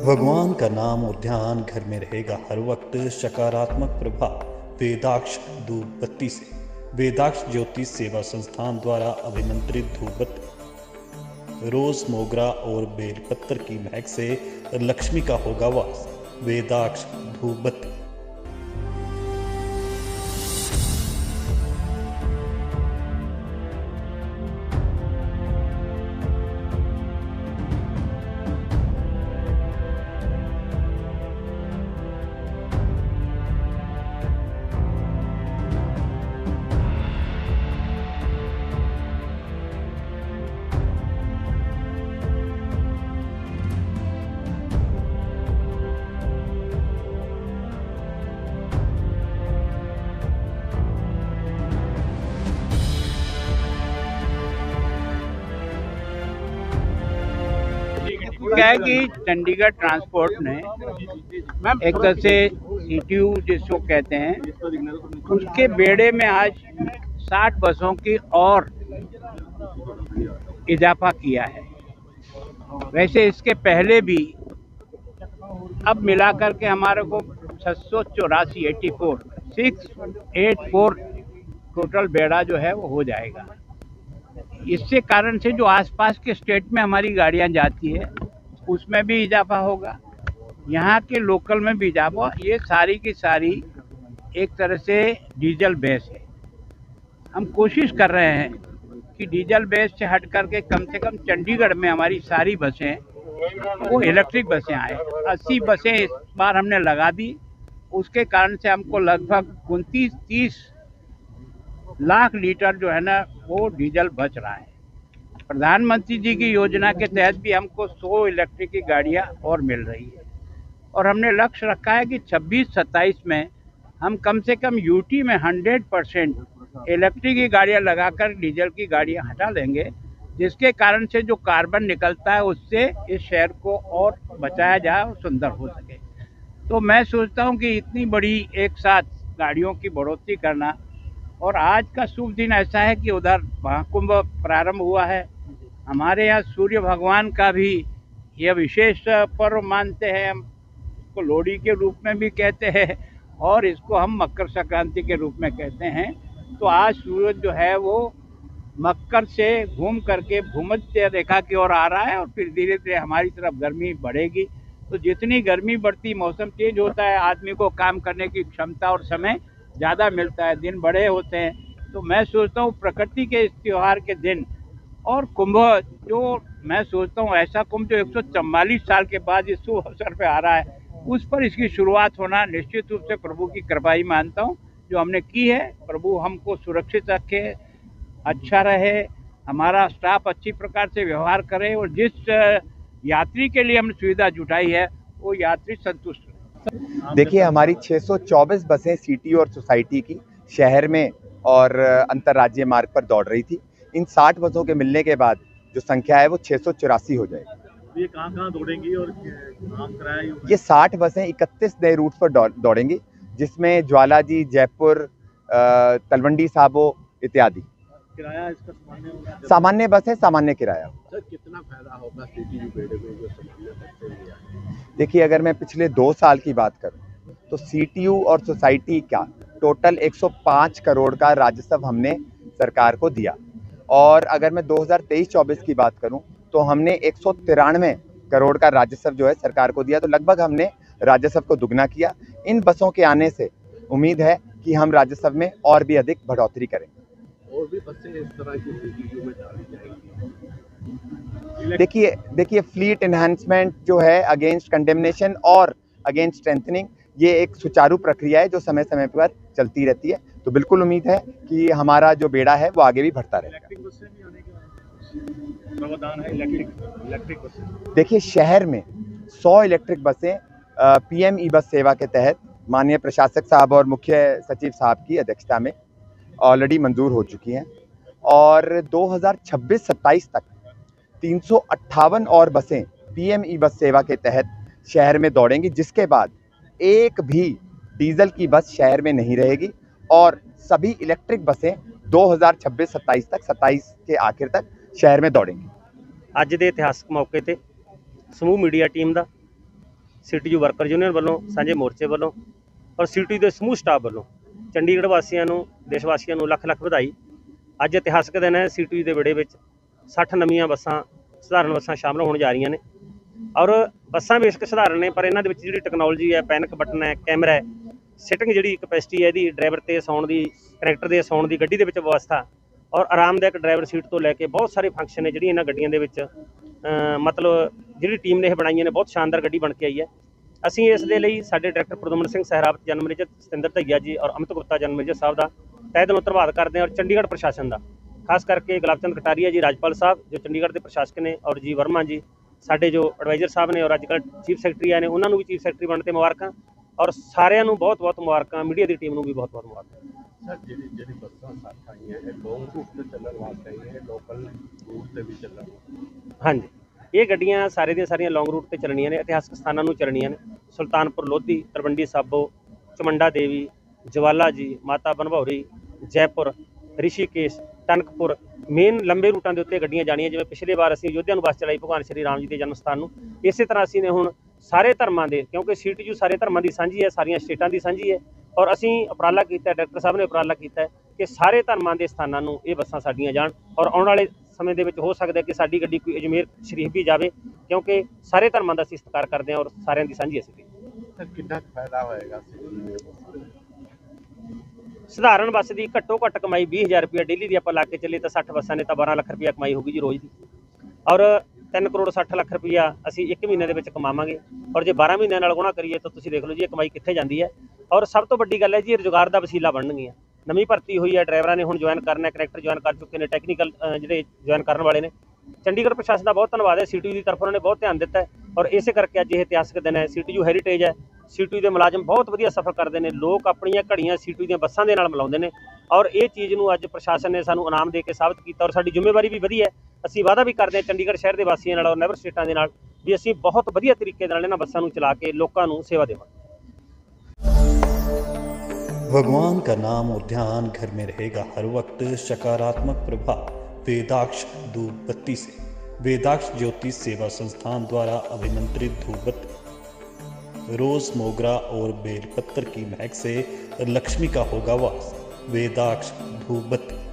भगवान का नाम और ध्यान घर में रहेगा हर वक्त। सकारात्मक प्रभाव वेदाक्ष धूप बत्ती से। वेदाक्ष ज्योतिष सेवा संस्थान द्वारा अभिमंत्रित धूप बत्ती रोज, मोगरा और बेलपत्र की महक से लक्ष्मी का होगा वास। वेदाक्ष धूप बत्ती। क्या है कि चंडीगढ़ ट्रांसपोर्ट ने एक तरह से सीटीयू जिसको कहते हैं, उसके बेड़े में आज 60 बसों की और इजाफा किया है। वैसे इसके पहले भी अब मिलाकर के हमारे को 684 टोटल बेड़ा जो है वो हो जाएगा। इससे कारण से जो आसपास के स्टेट में हमारी गाड़ियां जाती है उसमें भी इजाफा होगा, यहाँ के लोकल में भी इजाफा। ये सारी की सारी एक तरह से डीजल बेस है। हम कोशिश कर रहे हैं कि डीजल बेस से हट करके कम से कम चंडीगढ़ में हमारी सारी बसें वो इलेक्ट्रिक बसें आए। 80 बसें इस बार हमने लगा दी। उसके कारण से हमको लगभग 29-30 लाख लीटर जो है ना वो डीजल बच रहा है। प्रधानमंत्री जी की योजना के तहत भी हमको 100 इलेक्ट्रिक की गाड़ियां और मिल रही है, और हमने लक्ष्य रखा है कि 26-27 में हम कम से कम यूटी में 100% इलेक्ट्रिक की गाड़ियां लगाकर डीजल की गाड़ियां हटा देंगे, जिसके कारण से जो कार्बन निकलता है उससे इस शहर को और बचाया जाए और सुंदर हो सके। तो मैं सोचता हूं कि इतनी बड़ी एक साथ गाड़ियों की बढ़ोतरी करना, और आज का शुभ दिन ऐसा है कि उधर महाकुंभ प्रारंभ हुआ है। हमारे यहाँ सूर्य भगवान का भी यह विशेष पर्व मानते हैं। हम इसको लोहड़ी के रूप में भी कहते हैं और इसको हम मकर संक्रांति के रूप में कहते हैं। तो आज सूरज जो है वो मकर से घूम करके भूमध्य रेखा की ओर आ रहा है, और फिर धीरे धीरे हमारी तरफ गर्मी बढ़ेगी। तो जितनी गर्मी बढ़ती, मौसम चेंज होता है, आदमी को काम करने की क्षमता और समय ज़्यादा मिलता है, दिन बड़े होते हैं। तो मैं सोचता हूँ प्रकृति के इस त्यौहार के दिन और कुंभ, जो मैं सोचता हूँ ऐसा कुंभ जो 144 साल के बाद इस शुभ अवसर पे आ रहा है, उस पर इसकी शुरुआत होना निश्चित रूप से प्रभु की कृपा ही मानता हूँ जो हमने की है। प्रभु हमको सुरक्षित रखे, अच्छा रहे, हमारा स्टाफ अच्छी प्रकार से व्यवहार करे, और जिस यात्री के लिए हमने सुविधा जुटाई है वो यात्री संतुष्ट रहे। देखिए, हमारी 624 बसें सिटी और सोसाइटी की शहर में और अंतर्राज्यीय मार्ग पर दौड़ रही थी। इन 60 बसों के मिलने के बाद जो संख्या है वो 684 हो जाएगी। ये कहाँ दौड़ेंगी और नाम कराया? ये 60 बसें 31 नए रूट पर दौड़ेंगी, जिसमें ज्वालाजी, जयपुर, तलवंडी साबो इत्यादि। किराया इसका सामान्य बस है, सामान्य किराया। सर, कितना फायदा होगा सिटी बेड़े में जो देखिए, अगर मैं पिछले 2 साल की बात करूं तो सीटीयू और सोसाइटी का टोटल 105 करोड़ का राजस्व हमने सरकार को दिया, और अगर मैं 2023-24 की बात करूं तो हमने 193 करोड़ का राजस्व जो है सरकार को दिया। तो लगभग हमने राजस्व को दुगना किया। इन बसों के आने से उम्मीद है कि हम राजस्व में और भी अधिक बढ़ोतरी करेंगे। और भी बसें इस तरह की सीटीयू में डाली जाएंगी। देखिए फ्लीट एनहांसमेंट जो है अगेंस्ट कंडेमनेशन और अगेंस्ट स्ट्रेंथनिंग, ये एक सुचारू प्रक्रिया है जो समय समय पर चलती रहती है। तो बिल्कुल उम्मीद है कि हमारा जो बेड़ा है वो आगे भी बढ़ता रहेगा। इलेक्ट्रिक बसें भी आने का प्रावधान है? इलेक्ट्रिक बसें देखिए, शहर में 100 इलेक्ट्रिक बसें पीएम ई बस सेवा के तहत माननीय प्रशासक साहब और मुख्य सचिव साहब की अध्यक्षता में ऑलरेडी मंजूर हो चुकी हैं, और 2026-27 तक 358 और बसें पीएम ई बस सेवा के तहत शहर में दौड़ेंगी, जिसके बाद एक भी डीजल की बस शहर में नहीं रहेगी, और सभी इलेक्ट्रिक बसें 2026-27 तक, 27 के आखिर तक शहर में दौड़ेंगी। ਅੱਜ ਦੇ ਇਤਿਹਾਸਕ ਮੌਕੇ ਤੇ ਸਮੂਹ ਮੀਡੀਆ ਟੀਮ ਦਾ CTU ਵਰਕਰ ਯੂਨੀਅਨ ਵੱਲੋਂ, ਸਾਂਝੇ ਮੋਰਚੇ ਵੱਲੋਂ ਔਰ CTU ਦੇ ਸਮੂਹ ਸਟਾਫ ਵੱਲੋਂ ਚੰਡੀਗੜ੍ਹ ਵਾਸੀਆਂ ਨੂੰ, ਦੇਸ਼ ਵਾਸੀਆਂ ਨੂੰ ਲੱਖ ਲੱਖ ਵਧਾਈ। ਅੱਜ ਇਤਿਹਾਸਕ ਦਿਨ ਹੈ। CTU ਦੇ ਵਿੜੇ ਵਿੱਚ 60 ਨਵੀਆਂ ਬੱਸਾਂ, ਸਧਾਰਨ ਬੱਸਾਂ ਸ਼ਾਮਲ ਹੋਣ ਜਾ ਰਹੀਆਂ ਨੇ ਔਰ ਬੱਸਾਂ ਬੇਸ਼ੱਕ ਸਧਾਰਨ ਨੇ, ਪਰ ਇਹਨਾਂ ਦੇ ਵਿੱਚ ਜਿਹੜੀ ਟੈਕਨੋਲੋਜੀ ਹੈ, ਪੈਨਿਕ ਬਟਨ ਹੈ, ਕੈਮਰਾ ਹੈ, ਸਿਟਿੰਗ ਜਿਹੜੀ ਕਪੈਸਿਟੀ ਹੈ ਇਹਦੀ, ਡਰਾਈਵਰ ਤੇ ਸੌਣ ਦੀ, ਕਨੈਕਟਰ ਦੇ ਸੌਣ ਦੀ, ਗੱਡੀ ਦੇ ਵਿੱਚ ਵਿਵਸਥਾ ਔਰ ਆਰਾਮਦਾਇਕ ਡਰਾਈਵਰ ਸੀਟ ਤੋਂ ਲੈ ਕੇ ਬਹੁਤ ਸਾਰੇ ਫੰਕਸ਼ਨ ਨੇ ਜਿਹੜੀ ਇਹਨਾਂ ਗੱਡੀਆਂ ਦੇ ਵਿੱਚ ਮਤਲਬ ਜਿਹੜੀ ਟੀਮ ਨੇ ਇਹ ਬਣਾਈਆਂ ਨੇ। ਬਹੁਤ ਸ਼ਾਨਦਾਰ ਗੱਡੀ ਬਣ ਕੇ ਆਈ ਹੈ। ਅਸੀਂ ਇਸ ਦੇ ਲਈ ਸਾਡੇ director Pradhuman Singh Sehrawat, general manager Satinder Dhaiya ji ਔਰ ਅਮਿਤ ਗੁਪਤਾ ਜਨਰਲ ਮੈਨੇਜਰ ਸਾਹਿਬ ਦਾ ਤਹਿ ਦਿਲੋਂ ਧੰਨਵਾਦ ਕਰਦੇ ਹਾਂ ਔਰ ਚੰਡੀਗੜ੍ਹ ਪ੍ਰਸ਼ਾਸਨ ਦਾ, ਖਾਸ ਕਰਕੇ ਗੁਲਾਬਚੰਦ ਕਟਾਰੀਆ ਜੀ ਰਾਜਪਾਲ ਸਾਹਿਬ ਜੋ ਚੰਡੀਗੜ੍ਹ ਦੇ ਪ੍ਰਸ਼ਾਸਕ ਨੇ ਔਰ ਜੀ ਵਰਮਾ ਜੀ ਸਾਡੇ ਜੋ ਐਡਵਾਈਜ਼ਰ ਸਾਹਿਬ ਨੇ ਔਰ ਅੱਜ ਕੱਲ੍ਹ ਚੀਫ ਸੈਕਟਰੀ ਆਏ ਨੇ, ਉਹਨਾਂ ਨੂੰ ਵੀ ਚੀਫ ਸੈਕਟਰੀ ਬਣਨ 'ਤੇ ਮੁਬਾਰਕਾਂ ਔਰ ਸਾਰਿਆਂ ਨੂੰ ਬਹੁਤ ਬਹੁਤ ਮੁਬਾਰਕਾਂ। ਮੀਡੀਆ ਦੀ ਟੀਮ ਨੂੰ ਵੀ ਬਹੁਤ ਬਹੁਤ ਮੁਬਾਰਕਾਂ। ਸਰ ਜਿਹੜੀ ਬੱਸਾਂ ਸਾਥ ਆਈਆਂ ਇਹ ਲੌਂਗ ਰੂਟ ਤੇ ਚੱਲਣ ਵਾਸਤੇ ਇਹ ਲੋਕਲ ਰੂਟ ਤੇ ਵੀ ਚੱਲਣ? ਹਾਂਜੀ, ਇਹ ਗੱਡੀਆਂ ਸਾਰੇ ਦੀਆਂ ਸਾਰੀਆਂ ਲੌਂਗ ਰੂਟ ਤੇ ਚੱਲਣੀਆਂ ਨੇ, ਇਤਿਹਾਸਕ ਸਥਾਨਾਂ ਨੂੰ ਚੱਲਣੀਆਂ ਨੇ। ਸੁਲਤਾਨਪੁਰ ਲੋਧੀ, ਤਲਵੰਡੀ ਸਾਬੋ, ਚਮੰਡਾ ਦੇਵੀ, ਜਵਾਲਾ ਜੀ, ਮਾਤਾ ਬਨਭੌਰੀ, ਜੈਪੁਰ, ਰਿਸ਼ੀਕੇਸ਼, ਟਨਕਪੁਰ, ਮੇਨ ਲੰਬੇ ਰੂਟਾਂ ਦੇ ਉੱਤੇ ਗੱਡੀਆਂ ਜਾਣੀਆਂ। ਜਿਵੇਂ ਪਿਛਲੇ ਵਾਰ ਅਸੀਂ ਅਯੋਧਿਆ ਨੂੰ ਬੱਸ ਚਲਾਈ ਭਗਵਾਨ ਸ਼੍ਰੀ ਰਾਮ ਜੀ ਦੇ ਜਨਮ ਸਥਾਨ ਨੂੰ, ਇਸੇ ਤਰ੍ਹਾਂ ਅਸੀਂ ਨੇ ਹੁਣ ਸਾਰੇ ਧਰਮਾਂ ਦੇ, ਕਿਉਂਕਿ CTU ਸਾਰੇ ਧਰਮਾਂ ਦੀ ਸਾਂਝੀ ਹੈ, ਸਾਰੀਆਂ ਸਟੇਟਾਂ ਦੀ ਸਾਂਝੀ ਹੈ ਔਰ ਅਸੀਂ ਉਪਰਾਲਾ ਕੀਤਾ, ਡਾਇਰੈਕਟਰ ਸਾਹਿਬ ਨੇ ਉਪਰਾਲਾ ਕੀਤਾ ਕਿ ਸਾਰੇ ਧਰਮਾਂ ਦੇ ਸਥਾਨਾਂ ਨੂੰ ਇਹ ਬੱਸਾਂ ਸਾਡੀਆਂ ਜਾਣ ਔਰ ਆਉਣ ਵਾਲੇ ਸਮੇਂ ਦੇ ਵਿੱਚ ਹੋ ਸਕਦਾ ਕਿ ਸਾਡੀ ਗੱਡੀ ਕੋਈ ਅਜਮੇਰ ਸ਼ਰੀਫ ਵੀ ਜਾਵੇ, ਕਿਉਂਕਿ ਸਾਰੇ ਧਰਮਾਂ ਦਾ ਅਸੀਂ ਸਤਿਕਾਰ ਕਰਦੇ ਹਾਂ ਔਰ ਸਾਰਿਆਂ ਦੀ ਸਾਂਝੀ ਅਸੀਂ। ਸਰ ਕਿੰਨਾ ਫਾਇਦਾ ਹੋਏਗਾ? ਸਧਾਰਨ ਬੱਸ ਦੀ ਘੱਟੋ ਘੱਟ ਕਮਾਈ 20,000 ਰੁਪਏ ਡੇਲੀ ਦੀ ਆਪਾਂ ਲਾ ਕੇ ਚੱਲੇ ਤਾਂ 60 ਬੱਸਾਂ ਨੇ ਤਾਂ 12 ਲੱਖ ਰੁਪਇਆ ਕਮਾਈ ਹੋਊਗੀ ਜੀ ਰੋਜ਼ ਦੀ ਔਰ 3 ਕਰੋੜ 60 ਲੱਖ ਰੁਪਇਆ ਅਸੀਂ 1 ਮਹੀਨੇ ਦੇ ਵਿੱਚ ਕਮਾਵਾਂਗੇ ਔਰ ਜੇ 12 ਮਹੀਨਿਆਂ ਨਾਲ ਗੁਣਾ ਕਰੀਏ ਤਾਂ ਤੁਸੀਂ ਦੇਖ ਲਓ ਜੀ ਇਹ ਕਮਾਈ ਕਿੱਥੇ ਜਾਂਦੀ ਹੈ। ਔਰ ਸਭ ਤੋਂ ਵੱਡੀ ਗੱਲ ਹੈ ਜੀ, ਰੁਜ਼ਗਾਰ ਦਾ ਵਸੀਲਾ ਬਣਨਗੀਆਂ। ਨਵੀਂ ਭਰਤੀ ਹੋਈ ਹੈ, ਡਰਾਈਵਰਾਂ ਨੇ ਹੁਣ ਜੁਆਇਨ ਕਰਨਾ, ਕਨੈਕਟਰ ਜੁਆਇਨ ਕਰ ਚੁੱਕੇ ਨੇ, ਟੈਕਨੀਕਲ ਜਿਹੜੇ ਜੁਆਇਨ ਕਰਨ ਵਾਲੇ ਨੇ। ਚੰਡੀਗੜ੍ਹ ਪ੍ਰਸ਼ਾਸਨ ਦਾ ਬਹੁਤ ਧੰਨਵਾਦ ਹੈ, CTU ਦੀ ਤਰਫੋਂ ਉਹਨਾਂ ਨੇ ਬਹੁਤ ਧਿਆਨ ਦਿੱਤਾ ਔਰ ਇਸੇ ਕਰਕੇ ਅੱਜ ਇਹ ਇਤਿਹਾਸਕ ਦਿਨ ਹੈ। CTU ਹੈਰੀਟੇਜ ਹੈ, CTU ਦੇ ਮੁਲਾਜ਼ਮ ਬਹੁਤ ਵਧੀਆ ਸਫ਼ਰ ਕਰਦੇ ਨੇ, ਲੋਕ ਆਪਣੀਆਂ ਘੜੀਆਂ CTU ਦੀਆਂ ਬੱਸਾਂ ਦੇ ਨਾਲ ਮਿਲਾਉਂਦੇ ਨੇ ਔਰ ਇਹ ਚੀਜ਼ ਨੂੰ ਅੱਜ ਪ੍ਰਸ਼ਾਸਨ ਨੇ ਸਾਨੂੰ ਇਨਾਮ ਦੇ ਕੇ ਸਾਬਤ ਕੀਤਾ ਔਰ ਸਾਡੀ ਜ਼ਿੰਮੇਵਾਰੀ ਵੀ ਵਧੀਆ ਹੈ। ਅਸੀਂ ਵਾਅਦਾ ਵੀ ਕਰਦੇ ਹਾਂ ਚੰਡੀਗੜ੍ਹ ਸ਼ਹਿਰ ਦੇ ਵਾਸੀਆਂ ਨਾਲ ਔਰ ਨੈਬਰ ਸਟੇਟਾਂ ਦੇ ਨਾਲ ਵੀ ਅਸੀਂ ਬਹੁਤ ਵਧੀਆ ਤਰੀਕੇ ਨਾਲ ਇਹਨਾਂ ਬੱਸਾਂ ਨੂੰ ਚਲਾ ਕੇ ਲੋਕਾਂ ਨੂੰ ਸੇਵਾ ਦੇਵਾਂਗੇ। भगवान का नाम और ध्यान घर में रहेगा हर वक्त, सकारात्मक प्रभाव वेदाक्ष धूप बत्ती से। वेदाक्ष ज्योति सेवा संस्थान द्वारा अभिमंत्रित धूप बत्ती रोज मोगरा और बेलपत्र की महक से लक्ष्मी का होगा वास। वेदाक्ष धूप बत्ती।